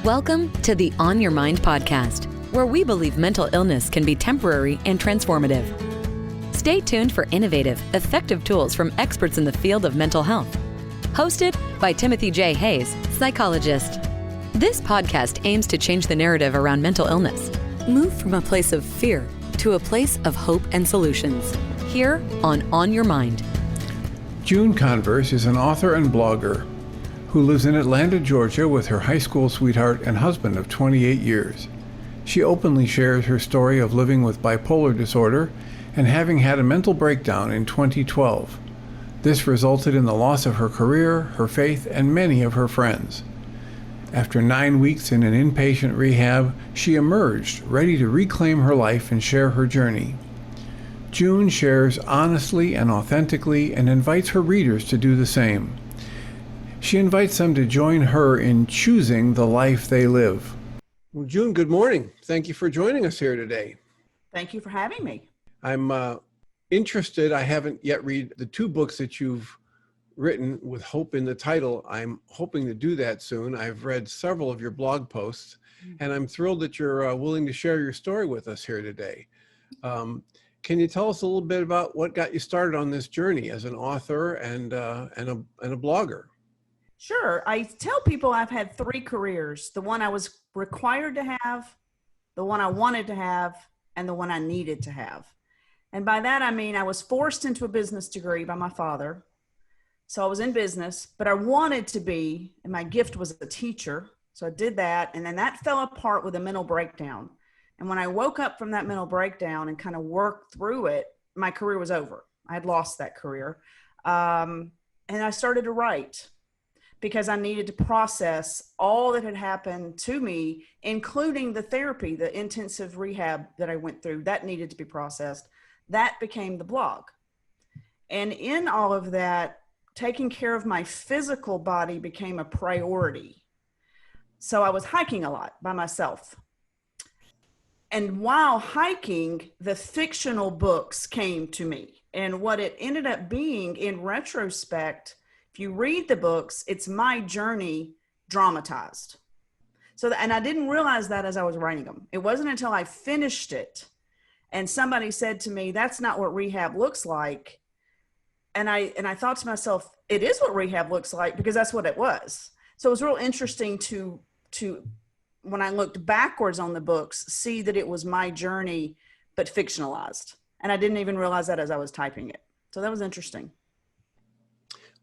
Welcome to the On Your Mind podcast, where we believe mental illness can be temporary and transformative. Stay tuned for innovative, effective tools from experts in the field of mental health. Hosted by Timothy J. Hayes, psychologist. This podcast aims to change the narrative around mental illness. Move from a place of fear to a place of hope and solutions. Here on Your Mind. June Converse is an author and blogger who lives in Atlanta, Georgia with her high school sweetheart and husband of 28 years. She openly shares her story of living with bipolar disorder and having had a mental breakdown in 2012. This resulted in the loss of her career, her faith, and many of her friends. After 9 weeks in an inpatient rehab, she emerged, ready to reclaim her life and share her journey. June shares honestly and authentically and invites her readers to do the same. She invites them to join her in choosing the life they live. Well, June, good morning. Thank you for joining us here today. Thank you for having me. I'm interested. I haven't yet read the 2 books that you've written with hope in the title. I'm hoping to do that soon. I've read several of your blog posts, and I'm thrilled that you're willing to share your story with us here today. Can you tell us a little bit about what got you started on this journey as an author and a blogger? Sure. I tell people I've had 3 careers: the one I was required to have, the one I wanted to have, and the one I needed to have. And by that, I mean I was forced into a business degree by my father. So I was in business, but I wanted to be, and my gift was a teacher. So I did that. And then that fell apart with a mental breakdown. And when I woke up from that mental breakdown and kind of worked through it, my career was over. I had lost that career. And I started to write because I needed to process all that had happened to me, including the therapy, the intensive rehab that I went through. That needed to be processed. That became the blog. And in all of that, taking care of my physical body became a priority. So I was hiking a lot by myself. And while hiking, the fictional books came to me. And what it ended up being, in retrospect, if you read the books, it's my journey dramatized. And I didn't realize that as I was writing them. It wasn't until I finished it and somebody said to me, "That's not what rehab looks like." And I thought to myself, it is what rehab looks like, because that's what it was. So it was real interesting to when I looked backwards on the books, see that it was my journey, but fictionalized. And I didn't even realize that as I was typing it. So that was interesting.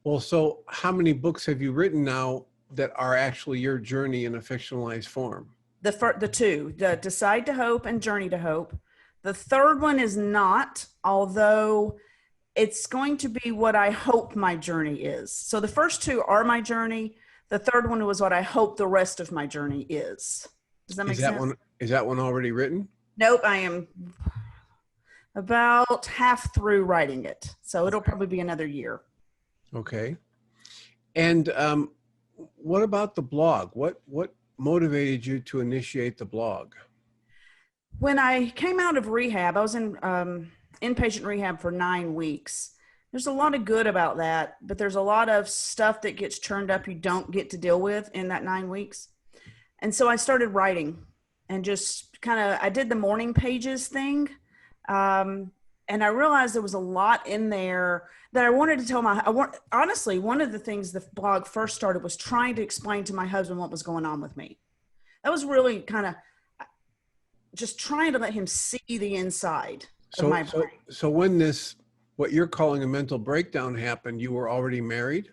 Well, so how many books have you written now that are actually your journey in a fictionalized form? The 2, the Decide to Hope and Journey to Hope. The third one is not, although it's going to be what I hope my journey is. So the first 2 are my journey. The third one was what I hope the rest of my journey is. Does that make sense? Is that one already written? Nope, I am about half through writing it. So it'll probably be another year. Okay. And what about the blog? What motivated you to initiate the blog? When I came out of rehab, I was in inpatient rehab for 9 weeks. There's a lot of good about that, but there's a lot of stuff that gets churned up you don't get to deal with in that 9 weeks. And so I started writing and just I did the morning pages thing. And I realized there was a lot in there that I wanted to tell honestly, one of the things the blog first started was trying to explain to my husband what was going on with me. That was really just trying to let him see the inside of my brain. So when what you're calling a mental breakdown happened, you were already married?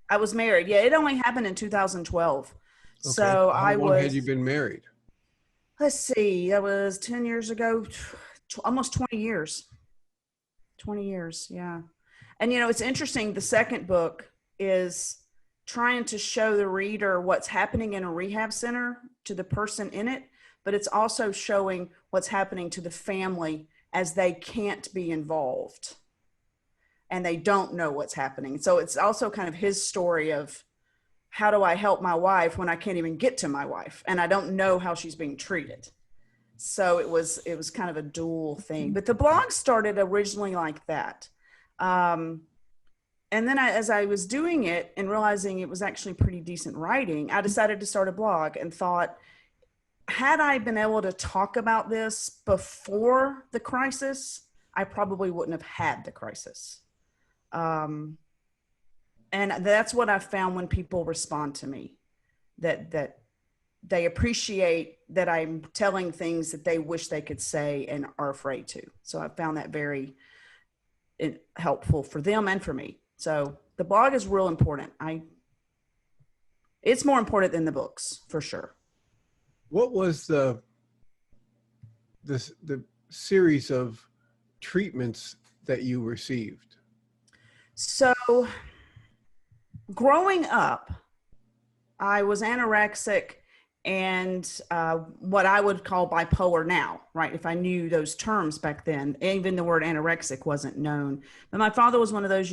I was married. Yeah, it only happened in 2012. Okay. So How long had you been married? Let's see, that was 10 years ago, almost 20 years. 20 years, yeah. And it's interesting, the second book is trying to show the reader what's happening in a rehab center to the person in it, but it's also showing what's happening to the family as they can't be involved and they don't know what's happening. So it's also kind of his story of, how do I help my wife when I can't even get to my wife and I don't know how she's being treated? So it was kind of a dual thing. But the blog started originally like that. And then as I was doing it and realizing it was actually pretty decent writing, I decided to start a blog and thought, had I been able to talk about this before the crisis, I probably wouldn't have had the crisis. And that's what I found when people respond to me, that they appreciate that I'm telling things that they wish they could say and are afraid to. So I found that very helpful for them and for me. So the blog is real important. It's more important than the books, for sure. What was the series of treatments that you received? So growing up, I was anorexic and what I would call bipolar now, right? If I knew those terms back then, even the word anorexic wasn't known. But my father was one of those,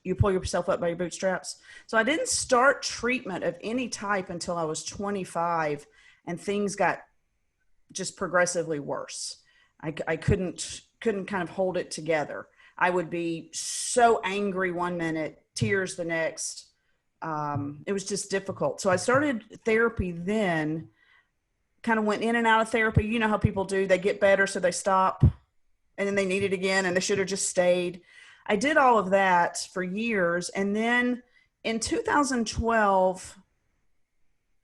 you pull yourself up by your bootstraps. So I didn't start treatment of any type until I was 25, and things got just progressively worse. I couldn't kind of hold it together. I would be so angry one minute, tears the next. It was just difficult. So I started therapy then, kind of went in and out of therapy. You know how people do, they get better, so they stop, and then they need it again, and they should have just stayed. I did all of that for years. And then in 2012,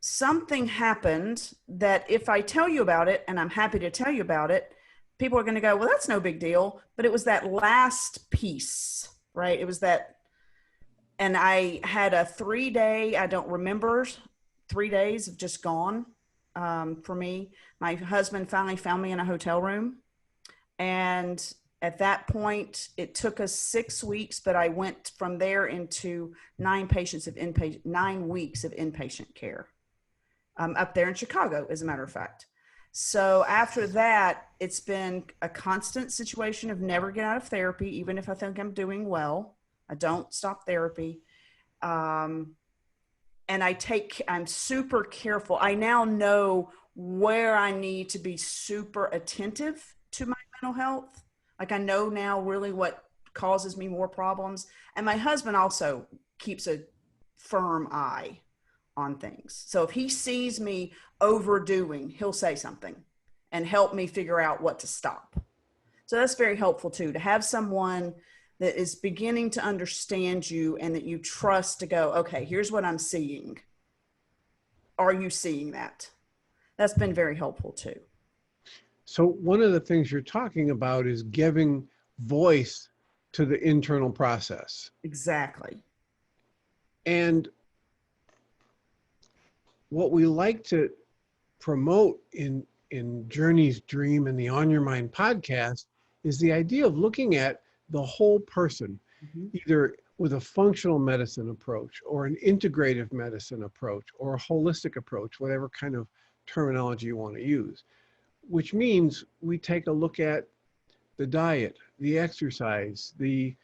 something happened that if I tell you about it, and I'm happy to tell you about it, people are going to go, well, that's no big deal. But it was that last piece, right? It was that. And I had a 3-day, I don't remember, 3 days of just gone for me. My husband finally found me in a hotel room. And at that point, it took us 6 weeks, but I went from there into 9 weeks of inpatient care up there in Chicago, as a matter of fact. So after that, it's been a constant situation of never get out of therapy, even if I think I'm doing well. I don't stop therapy. And I'm super careful. I now know where I need to be super attentive to my mental health. Like I know now really what causes me more problems. And my husband also keeps a firm eye on things. So if he sees me overdoing, he'll say something and help me figure out what to stop. So that's very helpful too, to have someone that is beginning to understand you and that you trust to go, okay, here's what I'm seeing. Are you seeing that? That's been very helpful too. So one of the things you're talking about is giving voice to the internal process. Exactly. And what we like to promote in Journey's Dream and the On Your Mind podcast is the idea of looking at the whole person, either with a functional medicine approach or an integrative medicine approach or a holistic approach, whatever kind of terminology you want to use, which means we take a look at the diet, the exercise, the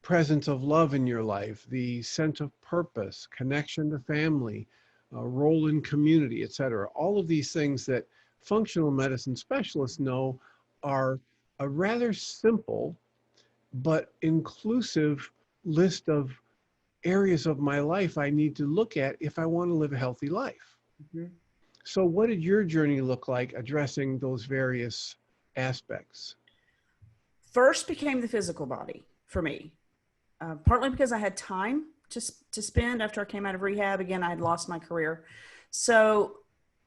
presence of love in your life, the sense of purpose, connection to family, role in community, etc. All of these things that functional medicine specialists know are a rather simple but inclusive list of areas of my life I need to look at if I want to live a healthy life. So what did your journey look like addressing those various aspects? First became the physical body for me, partly because I had time to spend after I came out of rehab. Again, I had lost my career. So,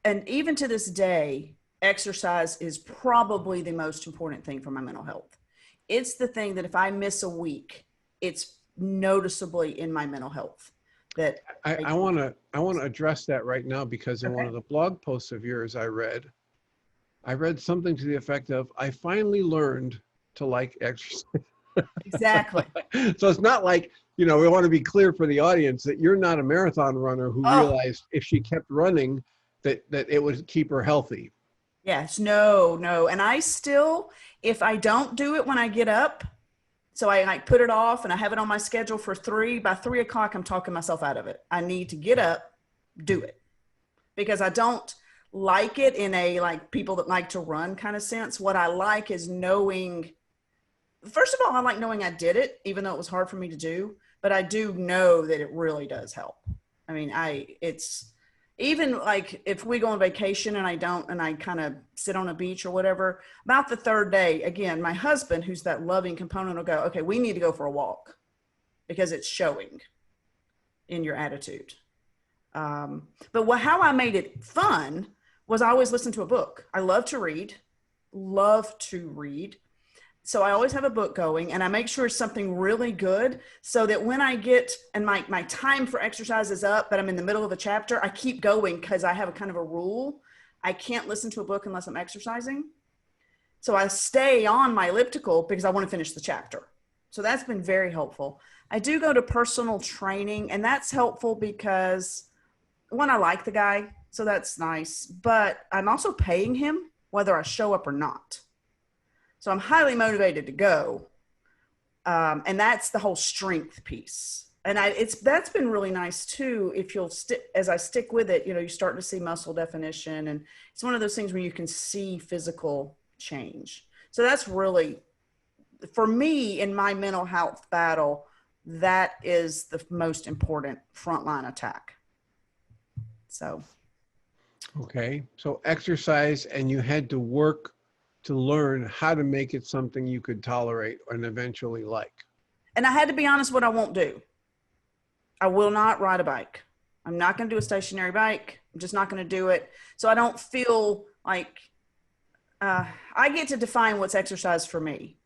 and even to this day, exercise is probably the most important thing for my mental health. It's the thing that if I miss a week, it's noticeably in my mental health. That I want to address that right now, because in one of the blog posts of yours I read something to the effect of, I finally learned to like exercise. Exactly. So it's not like, we want to be clear for the audience that you're not a marathon runner who realized if she kept running that it would keep her healthy. Yes, no. And I still, if I don't do it when I get up, so I like put it off and I have it on my schedule for 3, by 3 o'clock, I'm talking myself out of it. I need to get up, do it, because I don't like it in a, like, people that like to run kind of sense. What I like is knowing first of all, I like knowing I did it, even though it was hard for me to do, but I do know that it really does help. I mean, it's even like if we go on vacation and I kind of sit on a beach or whatever, about the third day, again, my husband, who's that loving component, will go, okay, we need to go for a walk because it's showing in your attitude. But how I made it fun was I always listened to a book. I love to read. So I always have a book going, and I make sure it's something really good so that when I get, and my time for exercise is up, but I'm in the middle of a chapter, I keep going because I have a kind of a rule. I can't listen to a book unless I'm exercising. So I stay on my elliptical because I want to finish the chapter. So that's been very helpful. I do go to personal training, and that's helpful because, one, I like the guy, so that's nice, but I'm also paying him whether I show up or not. So I'm highly motivated to go. And that's the whole strength piece. And that's been really nice too. If you'll as I stick with it, you start to see muscle definition, and it's one of those things where you can see physical change. So that's really, for me in my mental health battle, that is the most important frontline attack. So. Okay. So exercise, and you had to work to learn how to make it something you could tolerate and eventually like. And I had to be honest what I won't do. I will not ride a bike. I'm not going to do a stationary bike. I'm just not going to do it. So I don't feel like I get to define what's exercise for me,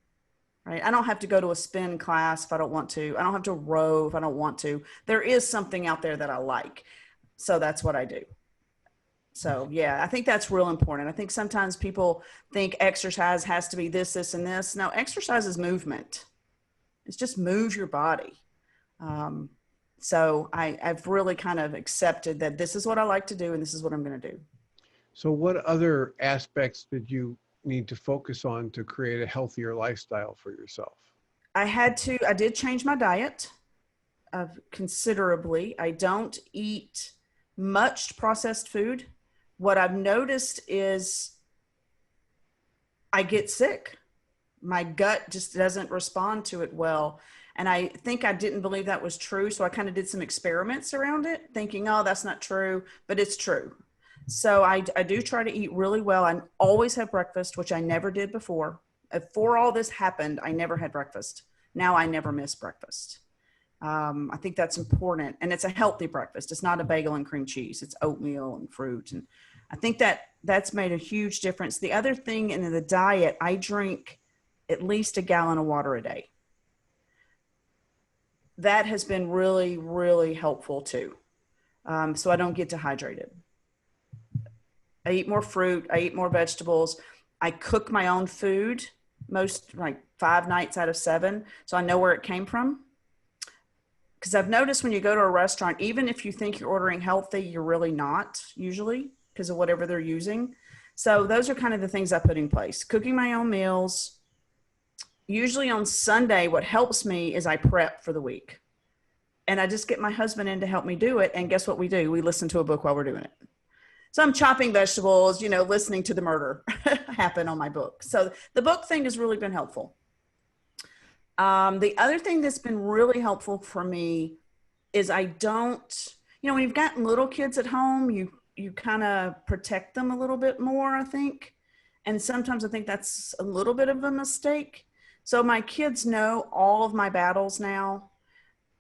right? I don't have to go to a spin class if I don't want to. I don't have to row if I don't want to. There is something out there that I like. So that's what I do. So yeah, I think that's real important. I think sometimes people think exercise has to be this, this, and this. No, exercise is movement. It's just move your body. So I've really kind of accepted that this is what I like to do and this is what I'm going to do. So what other aspects did you need to focus on to create a healthier lifestyle for yourself? I did change my diet considerably. I don't eat much processed food. What I've noticed is I get sick. My gut just doesn't respond to it well. And I think I didn't believe that was true. So I kind of did some experiments around it thinking, oh, that's not true, but it's true. So I do try to eat really well. I always have breakfast, which I never did before. Before all this happened, I never had breakfast. Now I never miss breakfast. I think that's important. And it's a healthy breakfast. It's not a bagel and cream cheese. It's oatmeal and fruit. And I think that's made a huge difference. The other thing in the diet, I drink at least a gallon of water a day. That has been really, really helpful too. So I don't get dehydrated. I eat more fruit. I eat more vegetables. I cook my own food like 5 nights out of 7. So I know where it came from. Because I've noticed when you go to a restaurant, even if you think you're ordering healthy, you're really not usually because of whatever they're using. So those are kind of the things I put in place. Cooking my own meals. Usually on Sunday, what helps me is I prep for the week. And I just get my husband in to help me do it. And guess what we do? We listen to a book while we're doing it. So I'm chopping vegetables, listening to the murder happen on my book. So the book thing has really been helpful. The other thing that's been really helpful for me is I don't, when you've got little kids at home, you kind of protect them a little bit more, I think. And sometimes I think that's a little bit of a mistake. So my kids know all of my battles now.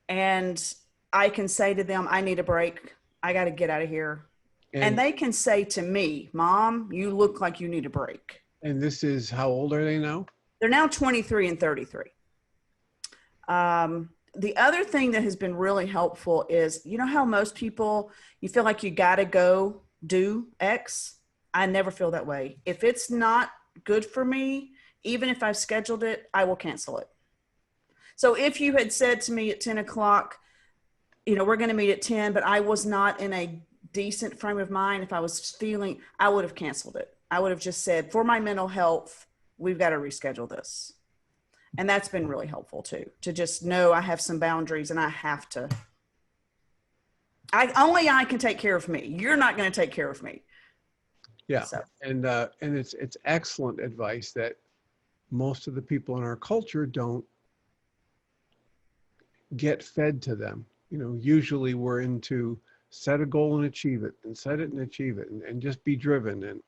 And I can say to them, I need a break. I got to get out of here. And they can say to me, Mom, you look like you need a break. And this is, how old are they now? They're now 23 and 33. The other thing that has been really helpful is, how most people, you feel like you got to go do X. I never feel that way. If it's not good for me, even if I've scheduled it, I will cancel it. So if you had said to me at 10 o'clock, we're going to meet at 10, but I was not in a decent frame of mind, if I was feeling, I would have canceled it. I would have just said, for my mental health, we've got to reschedule this. And that's been really helpful too, to just know I have some boundaries and I have to, I can take care of me. You're not going to take care of me. Yeah. So. And it's excellent advice that most of the people in our culture don't get fed to them. Usually we're into set a goal and achieve it, and set it and achieve it, and just be driven.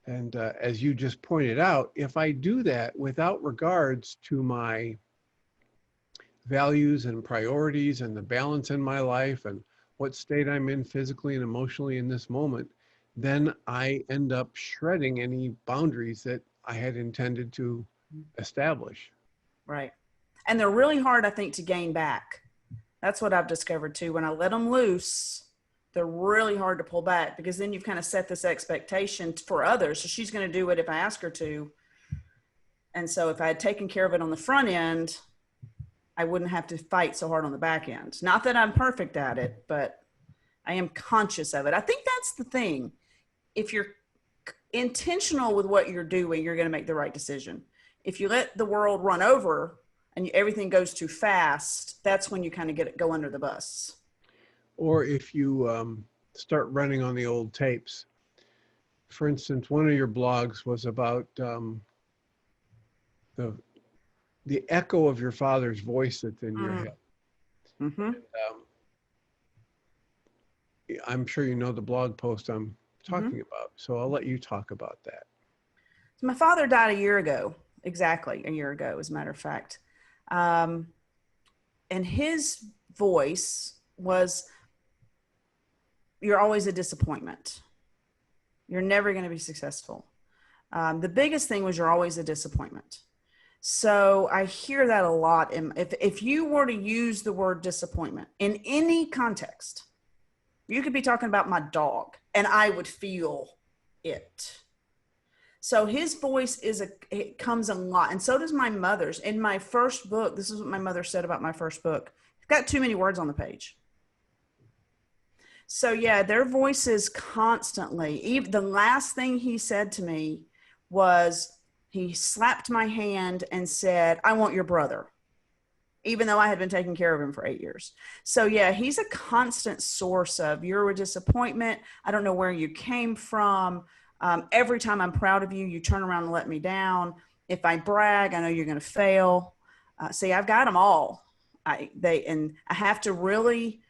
And as you just pointed out, if I do that without regards to my values and priorities and the balance in my life and what state I'm in physically and emotionally in this moment, then I end up shredding any boundaries that I had intended to establish. Right. And they're really hard, I think, to gain back. That's what I've discovered too. When I let them loose, they're really hard to pull back, because then you've kind of set this expectation for others. So she's going to do it if I ask her to. And so if I had taken care of it on the front end, I wouldn't have to fight so hard on the back end. Not that I'm perfect at it, but I am conscious of it. I think that's the thing. If you're intentional with what you're doing, you're going to make the right decision. If you let the world run over and everything goes too fast, that's when you kind of go under the bus. Or if you start running on the old tapes. For instance, one of your blogs was about the echo of your father's voice that's in your head. Mm-hmm. And, I'm sure you know the blog post I'm talking about, so I'll let you talk about that. So my father died a year ago, exactly a year ago, as a matter of fact. And his voice was, "You're always a disappointment. You're never going to be successful." The biggest thing was, "You're always a disappointment." So I hear that a lot. If you were to use the word disappointment in any context, you could be talking about my dog and I would feel it. So his voice it comes a lot. And so does my mother's. In my first book, this is what my mother said about my first book: "It's got too many words on the page." So yeah, their voices constantly. Even the last thing he said to me was, he slapped my hand and said, "I want your brother," even though I had been taking care of him for 8 years. So yeah, he's a constant source of, "You're a disappointment. I don't know where you came from. Every time I'm proud of you, you turn around and let me down. If I brag, I know you're going to fail." See, I've got them all. I have to really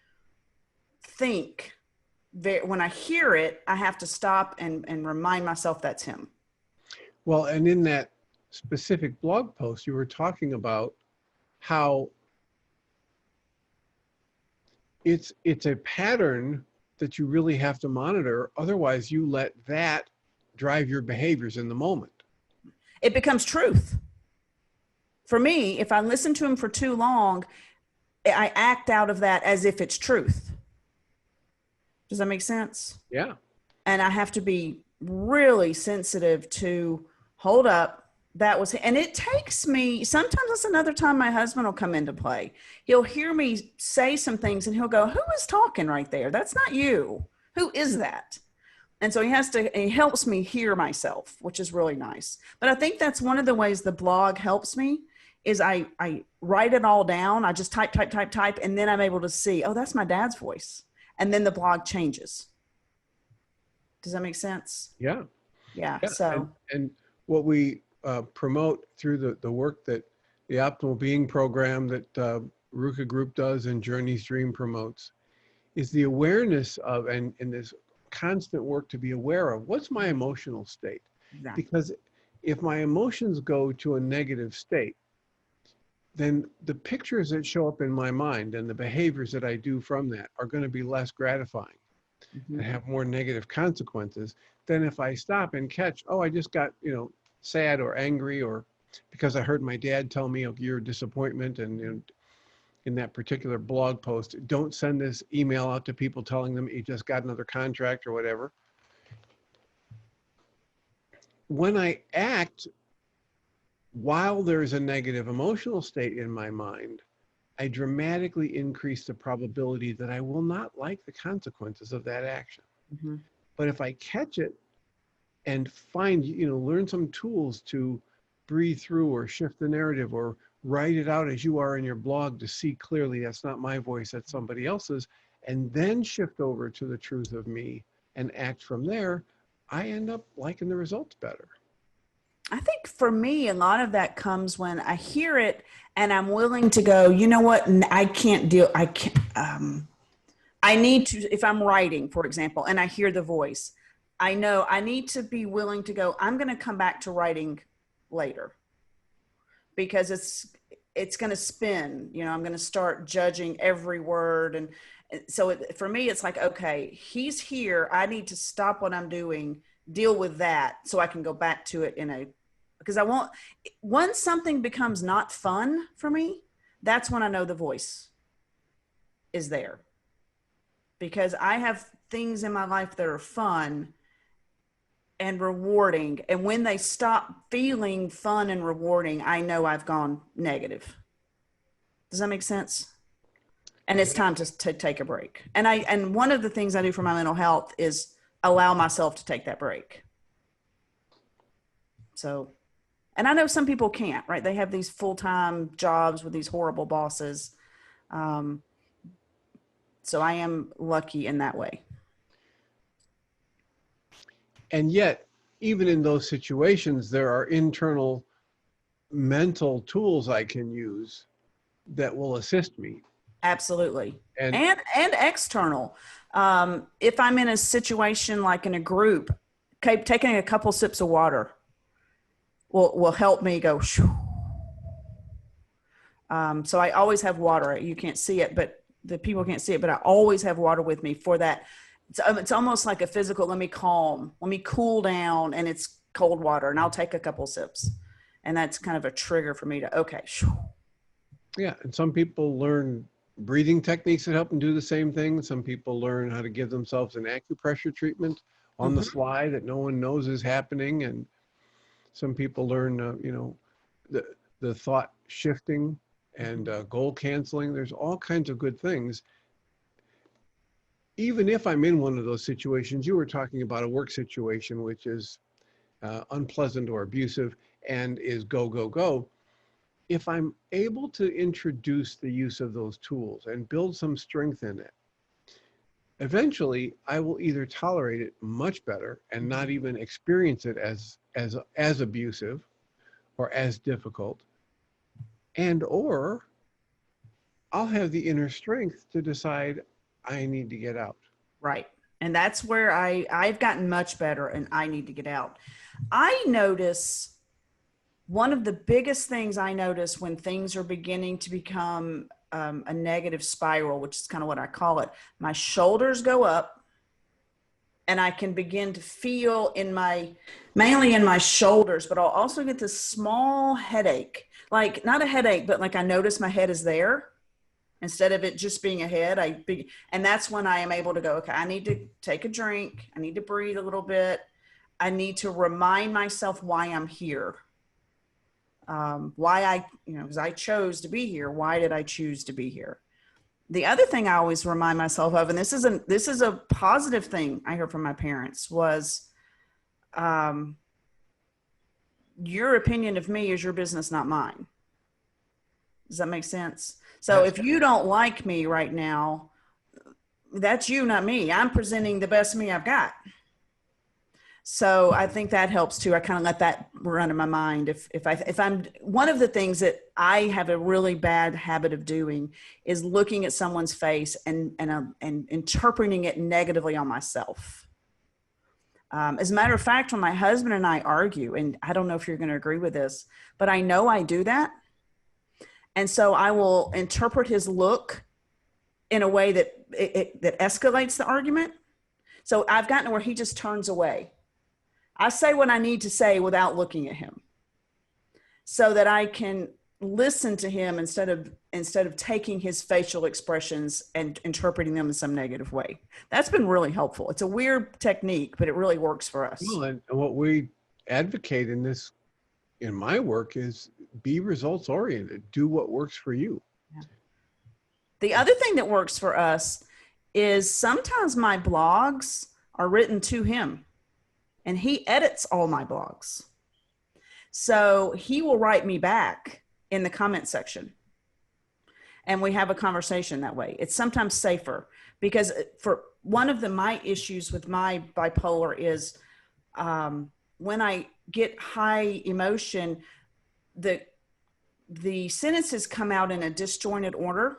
think when I hear it, I have to stop and remind myself that's him. Well, and in that specific blog post, you were talking about how it's a pattern that you really have to monitor. Otherwise, you let that drive your behaviors in the moment. It becomes truth. For me, if I listen to him for too long, I act out of that as if it's truth. Does that make sense? Yeah. And I have to be really sensitive to, hold up, that was, and it takes me, sometimes that's another time my husband will come into play. He'll hear me say some things and he'll go, "Who is talking right there? That's not you. Who is that?" And so he helps me hear myself, which is really nice. But I think that's one of the ways the blog helps me is I write it all down. I just type, and then I'm able to see, oh, that's my dad's voice. And then the blog changes. Does that make sense? Yeah. Yeah. So, and what we promote through the work that the Optimal Being program that Ruka Group does and Journey's Dream promotes is the awareness of, and this constant work to be aware of, what's my emotional state? exactly. Because if my emotions go to a negative state, then the pictures that show up in my mind and the behaviors that I do from that are going to be less gratifying and have more negative consequences than if I stop and catch, oh, I just got, sad or angry, or because I heard my dad tell me, "Oh, you're a disappointment." And in that particular blog post, don't send this email out to people telling them you just got another contract or whatever. When I act while there's a negative emotional state in my mind, I dramatically increase the probability that I will not like the consequences of that action. Mm-hmm. But if I catch it and find, learn some tools to breathe through or shift the narrative or write it out as you are in your blog to see clearly that's not my voice, that's somebody else's, and then shift over to the truth of me and act from there, I end up liking the results better. I think for me, a lot of that comes when I hear it and I'm willing to go, you know what? I can't deal. I can't, I need to, if I'm writing, for example, and I hear the voice, I know I need to be willing to go, I'm going to come back to writing later because it's going to spin, you know, I'm going to start judging every word. And so for me, it's like, okay, he's here. I need to stop what I'm doing, deal with that so I can go back to it because I won't, once something becomes not fun for me, that's when I know the voice is there. Because I have things in my life that are fun and rewarding. And when they stop feeling fun and rewarding, I know I've gone negative. Does that make sense? And it's time to take a break. And one of the things I do for my mental health is allow myself to take that break. So, and I know some people can't, right? They have these full-time jobs with these horrible bosses. So I am lucky in that way. And yet, even in those situations, there are internal mental tools I can use that will assist me. Absolutely. And external. If I'm in a situation like in a group, taking a couple sips of water will help me go. So I always have water. You can't see it, but the people can't see it, but I always have water with me for that. It's almost like a physical, let me cool down, and it's cold water, and I'll take a couple sips. And that's kind of a trigger for me to, okay. Yeah. And some people learn breathing techniques that help them do the same thing. Some people learn how to give themselves an acupressure treatment on the fly that no one knows is happening. And some people learn, the thought shifting and goal canceling. There's all kinds of good things. Even if I'm in one of those situations, you were talking about a work situation, which is unpleasant or abusive and is go, go, go. If I'm able to introduce the use of those tools and build some strength in it, eventually I will either tolerate it much better and not even experience it as abusive or as difficult, or I'll have the inner strength to decide I need to get out. Right. And that's where I've gotten much better, and I need to get out. I notice one of the biggest things I notice when things are beginning to become a negative spiral, which is kind of what I call it, my shoulders go up and I can begin to feel mainly in my shoulders, but I'll also get this small headache, like not a headache, but like I notice my head is there. Instead of it just being a head, and that's when I am able to go, okay, I need to take a drink. I need to breathe a little bit. I need to remind myself why I'm here. Because I chose to be here. Why did I choose to be here? The other thing I always remind myself of, and this is a positive thing I heard from my parents, was your opinion of me is your business, not mine. Does that make sense? So if you don't like me right now, that's you, not me. I'm presenting the best me I've got. So I think that helps too. I kind of let that run in my mind. If I'm, one of the things that I have a really bad habit of doing is looking at someone's face and interpreting it negatively on myself. As a matter of fact, when my husband and I argue, and I don't know if you're going to agree with this, but I know I do that. And so I will interpret his look in a way that that escalates the argument. So I've gotten to where he just turns away. I say what I need to say without looking at him, so that I can listen to him instead of taking his facial expressions and interpreting them in some negative way. That's been really helpful. It's a weird technique, but it really works for us. Well, and what we advocate in my work is be results oriented. Do what works for you. Yeah. The other thing that works for us is sometimes my blogs are written to him, and he edits all my blogs. So he will write me back in the comment section, and we have a conversation that way. It's sometimes safer because for one of my issues with my bipolar is when I get high emotion, the sentences come out in a disjointed order,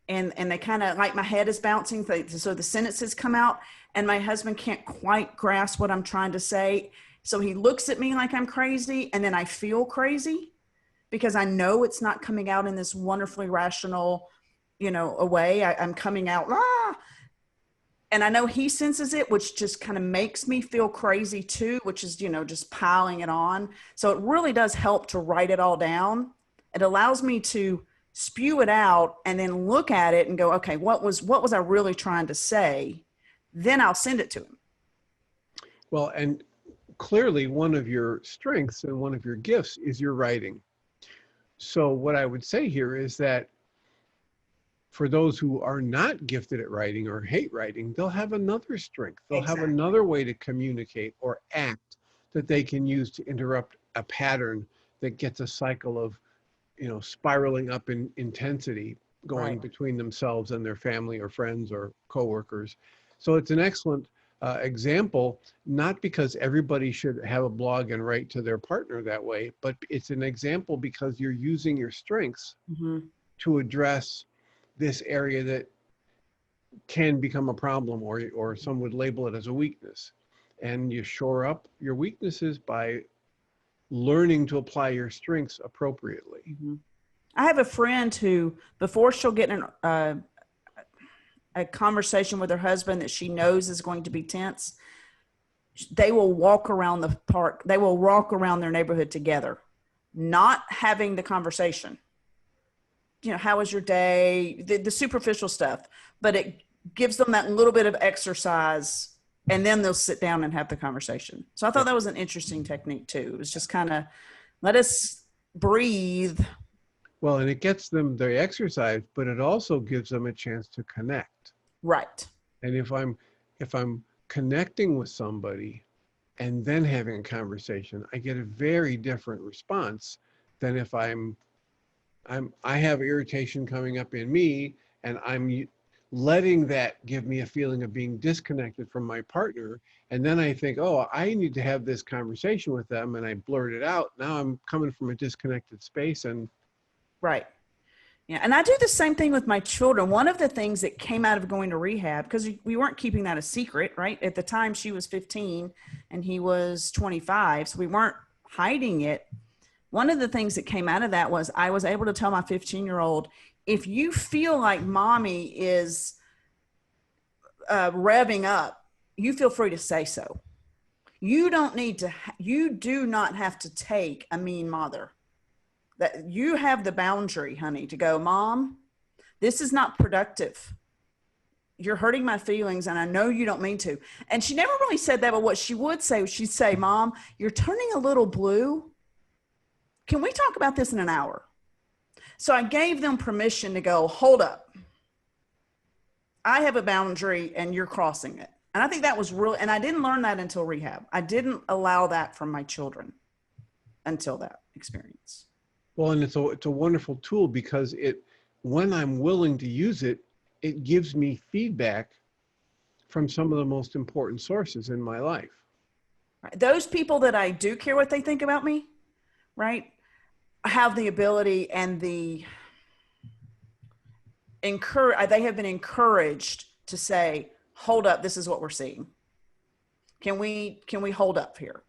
and they kind of, like, my head is bouncing, so the sentences come out, and my husband can't quite grasp what I'm trying to say. So he looks at me like I'm crazy, and then I feel crazy because I know it's not coming out in this wonderfully rational, a way. I'm coming out, and I know he senses it, which just kind of makes me feel crazy too, which is, just piling it on. So it really does help to write it all down. It allows me to spew it out and then look at it and go, okay, what was I really trying to say? Then I'll send it to him. Well, and clearly one of your strengths and one of your gifts is your writing. So what I would say here is that for those who are not gifted at writing or hate writing, they'll have another strength. They'll have another way to communicate or act that they can use to interrupt a pattern that gets a cycle of, spiraling up in intensity going between themselves and their family or friends or coworkers. So it's an excellent example, not because everybody should have a blog and write to their partner that way, but it's an example because you're using your strengths to address this area that can become a problem, or some would label it as a weakness. And you shore up your weaknesses by learning to apply your strengths appropriately. I have a friend who, before she'll get in a conversation with her husband that she knows is going to be tense, they will walk around the park. They will walk around their neighborhood together, not having the conversation. How was your day? The superficial stuff, but it gives them that little bit of exercise, and then they'll sit down and have the conversation. So I thought that was an interesting technique too. It was just kind of, let us breathe. Well, and it gets them the exercise, but it also gives them a chance to connect. Right. And if I'm connecting with somebody and then having a conversation, I get a very different response than if I have irritation coming up in me, and I'm letting that give me a feeling of being disconnected from my partner. And then I think, oh, I need to have this conversation with them, and I blurt it out. Now I'm coming from a disconnected space. And right. Yeah. And I do the same thing with my children. One of the things that came out of going to rehab, because we weren't keeping that a secret, right? At the time she was 15 and he was 25. So we weren't hiding it. One of the things that came out of that was I was able to tell my 15-year-old, if you feel like mommy is revving up, you feel free to say so. You don't need to, you do not have to take a mean mother. That you have the boundary, honey, to go, Mom, this is not productive. You're hurting my feelings, and I know you don't mean to. And she never really said that, but what she would say, she'd say, Mom, you're turning a little blue. Can we talk about this in an hour? So I gave them permission to go, hold up. I have a boundary and you're crossing it. And I think that was really, and I didn't learn that until rehab. I didn't allow that from my children until that experience. Well, and it's a wonderful tool because when I'm willing to use it, it gives me feedback from some of the most important sources in my life. Right. Those people that I do care what they think about me, right, have the ability and they have been encouraged to say, hold up, this is what we're seeing. Can we hold up here?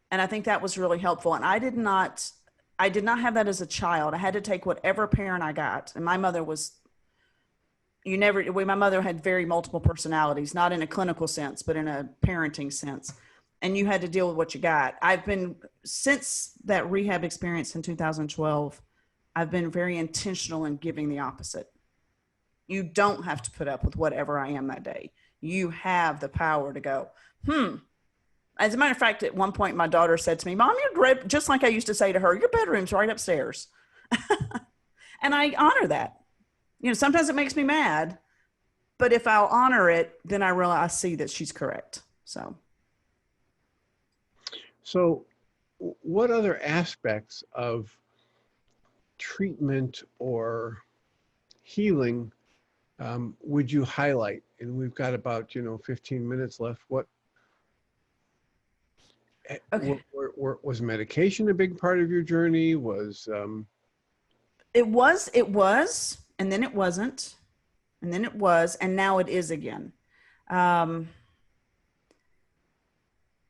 And I think that was really helpful. And I did not have that as a child. I had to take whatever parent I got. And my mother my mother had very multiple personalities, not in a clinical sense, but in a parenting sense. And you had to deal with what you got. Since that rehab experience in 2012, I've been very intentional in giving the opposite. You don't have to put up with whatever I am that day. You have the power to go, As a matter of fact, at one point, my daughter said to me, Mom, just like I used to say to her, your bedroom's right upstairs. And I honor that. Sometimes it makes me mad, but if I'll honor it, then I see that she's correct. So what other aspects of treatment or healing would you highlight? And we've got about, 15 minutes left. Okay. Was medication a big part of your journey? It was, and then it wasn't, and then it was, and now it is again. Um,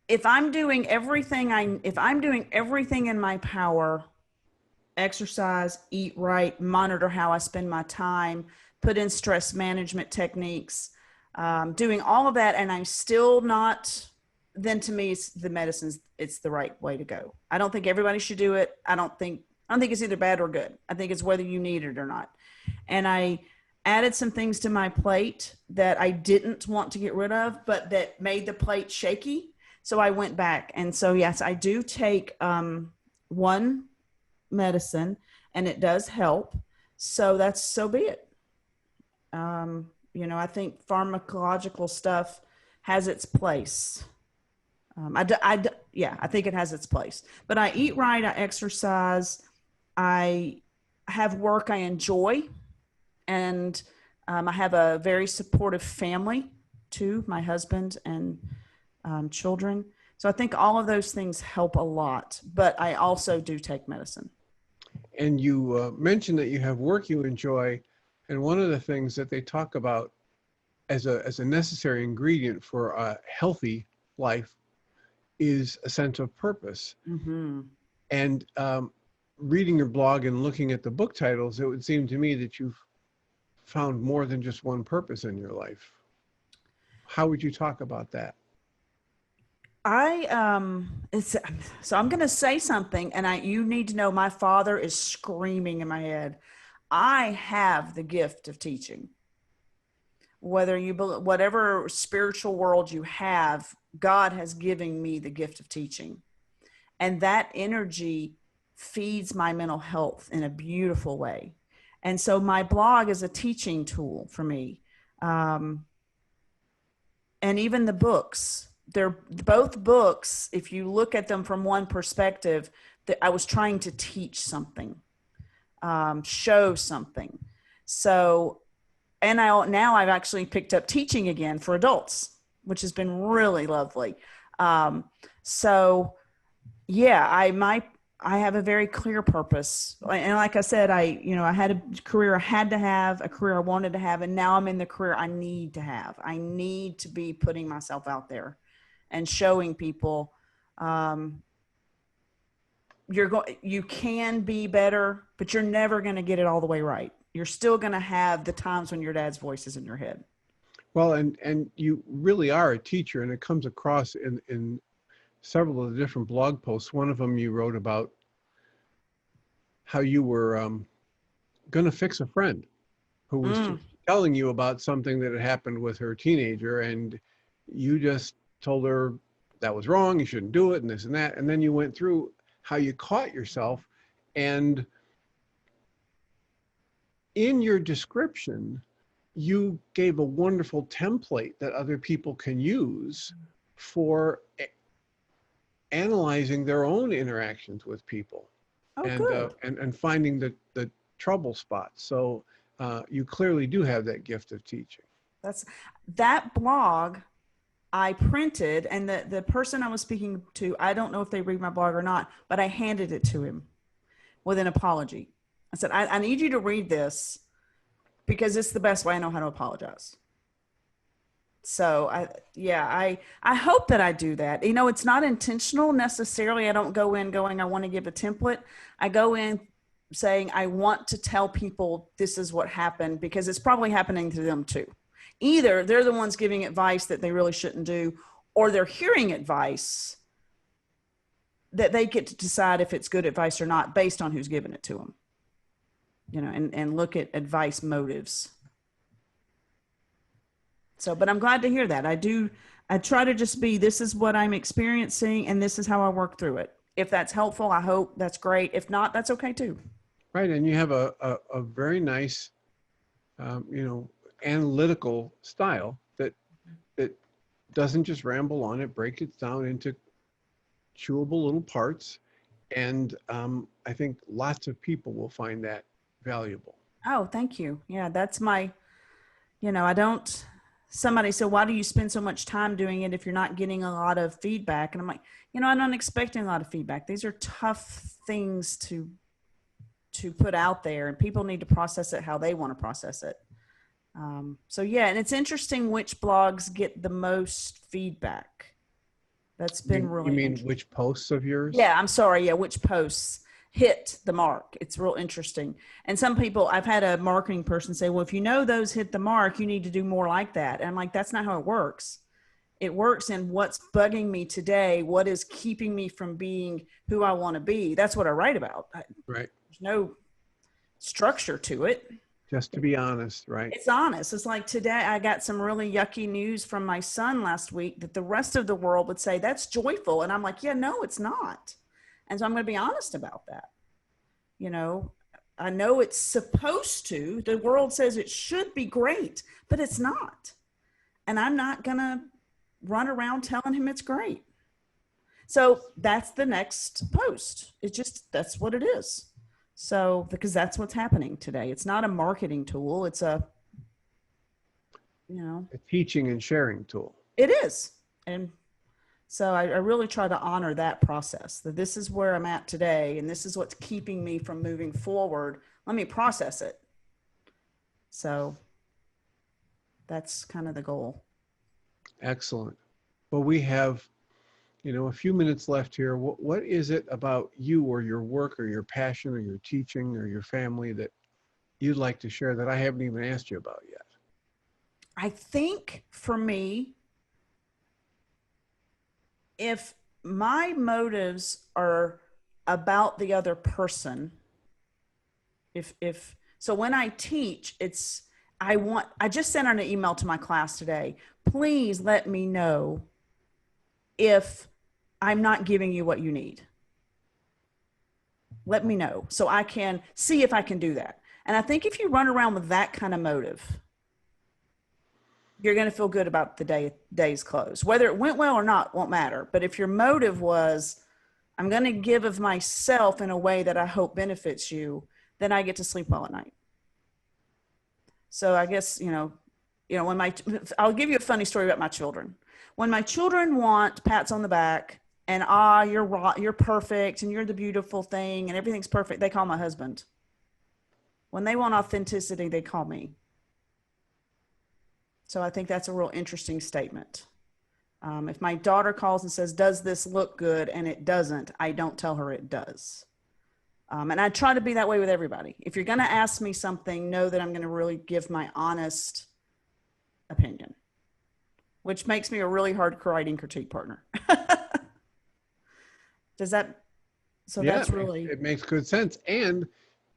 if I'm doing everything in my power, exercise, eat right, monitor how I spend my time, put in stress management techniques, doing all of that, and I'm still not, then to me, it's the medicines, it's the right way to go. I don't think everybody should do it. I don't think it's either bad or good. I think it's whether you need it or not. And I added some things to my plate that I didn't want to get rid of, but that made the plate shaky. So I went back. And so, yes, I do take one medicine and it does help. So that's so be it. I think pharmacological stuff has its place. Yeah, I think it has its place. But I eat right, I exercise, I have work I enjoy, and I have a very supportive family too, my husband and children. So I think all of those things help a lot. But I also do take medicine. And you mentioned that you have work you enjoy, and one of the things that they talk about as a necessary ingredient for a healthy life is a sense of purpose. Mm-hmm. And reading your blog and looking at the book titles, it would seem to me that you've found more than just one purpose in your life. How would you talk about that? So I'm going to say something, and you need to know my father is screaming in my head. I have the gift of teaching. Whatever spiritual world you have, God has given me the gift of teaching, and that energy feeds my mental health in a beautiful way. And so my blog is a teaching tool for me. Um, and even the books, they're both books. If you look at them from one perspective, that I was trying to teach something, show something. So, and now I've actually picked up teaching again for adults, which has been really lovely. Um, so yeah, I have a very clear purpose. And like I said, I had a career I had to have, a career I wanted to have, and now I'm in the career I need to have. I need to be putting myself out there and showing people, you can be better, but you're never going to get it all the way right. You're still going to have the times when your dad's voice is in your head. Well, and you really are a teacher, and it comes across in several of the different blog posts. One of them you wrote about how you were going to fix a friend who was just telling you about something that had happened with her teenager, and you just told her that was wrong, you shouldn't do it, and this and that. And then you went through how you caught yourself. And in your description, you gave a wonderful template that other people can use for analyzing their own interactions with people. Oh, and good. And finding the trouble spots. So you clearly do have that gift of teaching. That blog I printed, and the person I was speaking to, I don't know if they read my blog or not, but I handed it to him with an apology. I said, I need you to read this because it's the best way I know how to apologize. So I hope that I do that. It's not intentional necessarily. I don't go in going, I want to give a template. I go in saying, I want to tell people this is what happened, because it's probably happening to them too. Either they're the ones giving advice that they really shouldn't do, or they're hearing advice that they get to decide if it's good advice or not based on who's giving it to them, and look at advice motives. So, but I'm glad to hear that. I try to just be, this is what I'm experiencing and this is how I work through it. If that's helpful, I hope that's great. If not, that's okay too. Right. And you have a very nice, analytical style that doesn't just ramble on. It breaks it down into chewable little parts. And I think lots of people will find that valuable. Oh, thank you. Yeah, that's my, I don't somebody said, why do you spend so much time doing it if you're not getting a lot of feedback? And I'm like, I'm not expecting a lot of feedback. These are tough things to put out there, and people need to process it how they want to process it. So yeah, and it's interesting which blogs get the most feedback. That's been really You mean which posts of yours? Yeah, I'm sorry. Yeah, which posts hit the mark. It's real interesting. And some people, I've had a marketing person say, well, if you know those hit the mark, you need to do more like that. And I'm like, that's not how it works. It works in what's bugging me today, what is keeping me from being who I want to be. That's what I write about. Right. There's no structure to it. Just to be honest, right? It's honest. It's like today I got some really yucky news from my son last week that the rest of the world would say that's joyful. And I'm like, yeah, no, it's not. And so I'm going to be honest about that. I know it's supposed to. The world says it should be great, but it's not. And I'm not going to run around telling him it's great. So that's the next post. That's what it is. So, because that's what's happening today. It's not a marketing tool. It's a teaching and sharing tool. It is. And so I really try to honor that process, that this is where I'm at today, and this is what's keeping me from moving forward. Let me process it. So that's kind of the goal. Excellent. Well, we have, a few minutes left here. What is it about you or your work or your passion or your teaching or your family that you'd like to share that I haven't even asked you about yet? I think for me, if my motives are about the other person, so when I teach, I just sent out an email to my class today. Please let me know if I'm not giving you what you need. Let me know so I can see if I can do that. And I think if you run around with that kind of motive, you're going to feel good about the day's close. Whether it went well or not won't matter. But if your motive was, I'm going to give of myself in a way that I hope benefits you, then I get to sleep well at night. So I guess, I'll give you a funny story about my children. When my children want pats on the back and, you're perfect and you're the beautiful thing and everything's perfect, they call my husband. When they want authenticity, they call me. So I think that's a real interesting statement. If my daughter calls and says, does this look good? And it doesn't, I don't tell her it does. And I try to be that way with everybody. If you're going to ask me something, know that I'm going to really give my honest opinion, which makes me a really hard writing critique partner. That's really, it makes good sense. And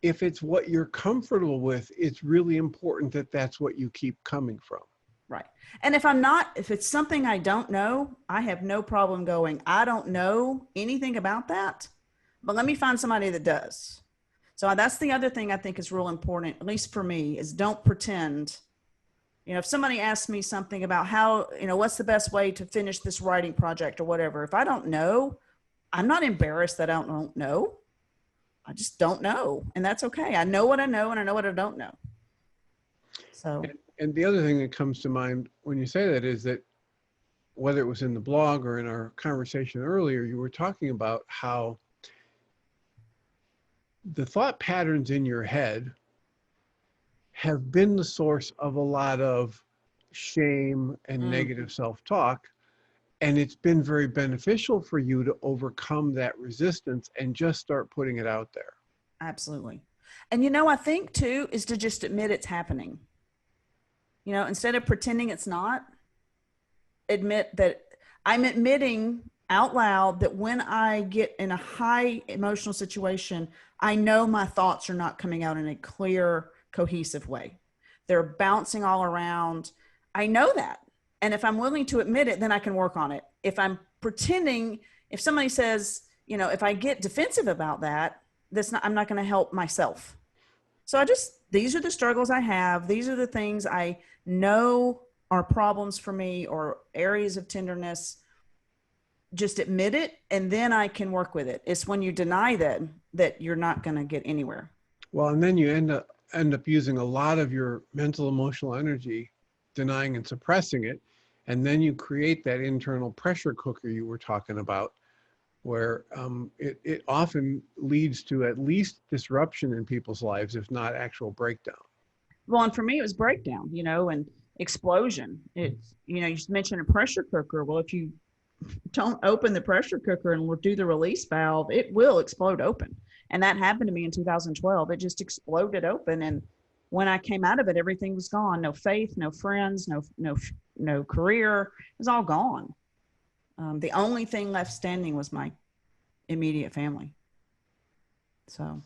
if it's what you're comfortable with, it's really important that that's what you keep coming from. Right. And if it's something I don't know, I have no problem going, I don't know anything about that, but let me find somebody that does. So that's the other thing I think is real important, at least for me, is don't pretend. If somebody asks me something about how, what's the best way to finish this writing project or whatever, if I don't know, I'm not embarrassed that I don't know. I just don't know. And that's okay. I know what I know and I know what I don't know. So. And the other thing that comes to mind when you say that is that whether it was in the blog or in our conversation earlier, you were talking about how the thought patterns in your head have been the source of a lot of shame and negative self-talk. And it's been very beneficial for you to overcome that resistance and just start putting it out there. Absolutely. And, I think too, is to just admit it's happening. Instead of pretending it's not, admit that I'm admitting out loud that when I get in a high emotional situation, I know my thoughts are not coming out in a clear, cohesive way. They're bouncing all around. I know that. And if I'm willing to admit it, then I can work on it. If I'm pretending, if somebody says, if I get defensive about that, I'm not going to help myself. So these are the struggles I have. These are the things I know are problems for me or areas of tenderness. Just admit it, and then I can work with it. It's when you deny that you're not going to get anywhere. Well, and then you end up using a lot of your mental, emotional energy denying and suppressing it. And then you create that internal pressure cooker you were talking about, where it often leads to at least disruption in people's lives, if not actual breakdown. Well, and for me, it was breakdown, and explosion. It's, you mentioned a pressure cooker. Well, if you don't open the pressure cooker and do the release valve, it will explode open. And that happened to me in 2012. It just exploded open. And when I came out of it, everything was gone. No faith, no friends, no career. It was all gone. The only thing left standing was my immediate family. So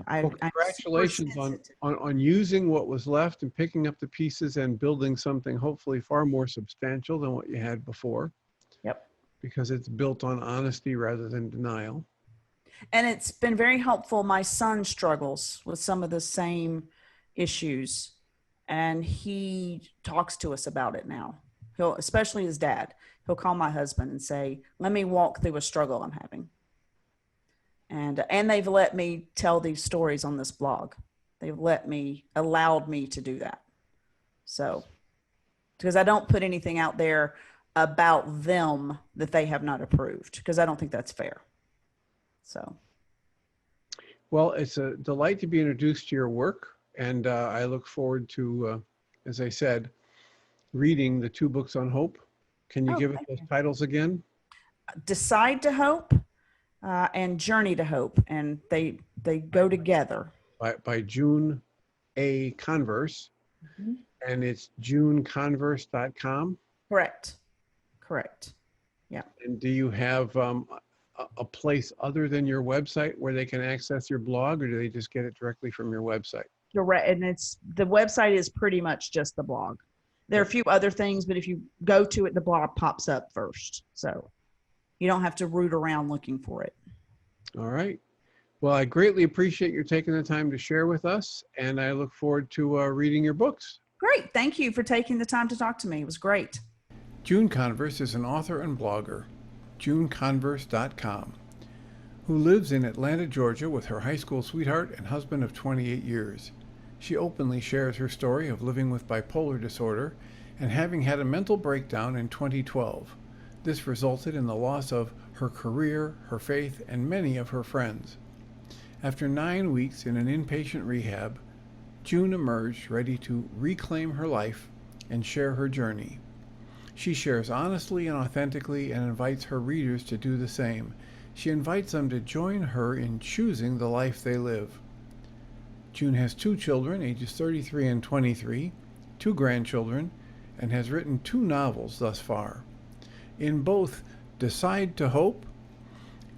congratulations on using what was left and picking up the pieces and building something hopefully far more substantial than what you had before. Yep. Because it's built on honesty rather than denial. And it's been very helpful. My son struggles with some of the same issues, and he talks to us about it now. Especially his dad, he'll call my husband and say, let me walk through a struggle I'm having. And they've let me tell these stories on this blog. They've allowed me to do that. So, because I don't put anything out there about them that they have not approved, because I don't think that's fair. So. Well, it's a delight to be introduced to your work. And I look forward to, as I said, reading the 2 books on hope. Can you give us those titles again? Decide to Hope and Journey to Hope. And they go together. By June A. Converse. Mm-hmm. And it's juneconverse.com. Correct. Yeah. And do you have a place other than your website where they can access your blog, or do they just get it directly from your website? Direct, and the website is pretty much just the blog. There are a few other things, but if you go to it, the blog pops up first. So you don't have to root around looking for it. All right. Well, I greatly appreciate your taking the time to share with us, and I look forward to reading your books. Great. Thank you for taking the time to talk to me. It was great. June Converse is an author and blogger, juneconverse.com, who lives in Atlanta, Georgia with her high school sweetheart and husband of 28 years. She openly shares her story of living with bipolar disorder and having had a mental breakdown in 2012. This resulted in the loss of her career, her faith, and many of her friends. After 9 weeks in an inpatient rehab, June emerged ready to reclaim her life and share her journey. She shares honestly and authentically and invites her readers to do the same. She invites them to join her in choosing the life they live. June has 2 children, ages 33 and 23, 2 grandchildren, and has written 2 novels thus far. In both Decide to Hope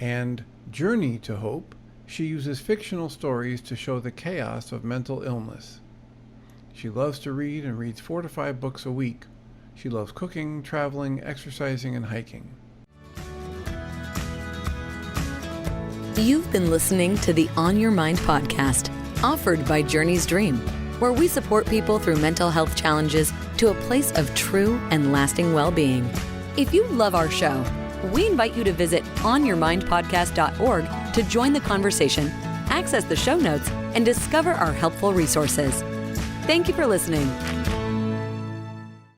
and Journey to Hope, she uses fictional stories to show the chaos of mental illness. She loves to read and reads 4 to 5 books a week. She loves cooking, traveling, exercising, and hiking. You've been listening to the On Your Mind podcast, offered by Journey's Dream, where we support people through mental health challenges to a place of true and lasting well-being. If you love our show, we invite you to visit onyourmindpodcast.org to join the conversation, access the show notes, and discover our helpful resources. Thank you for listening.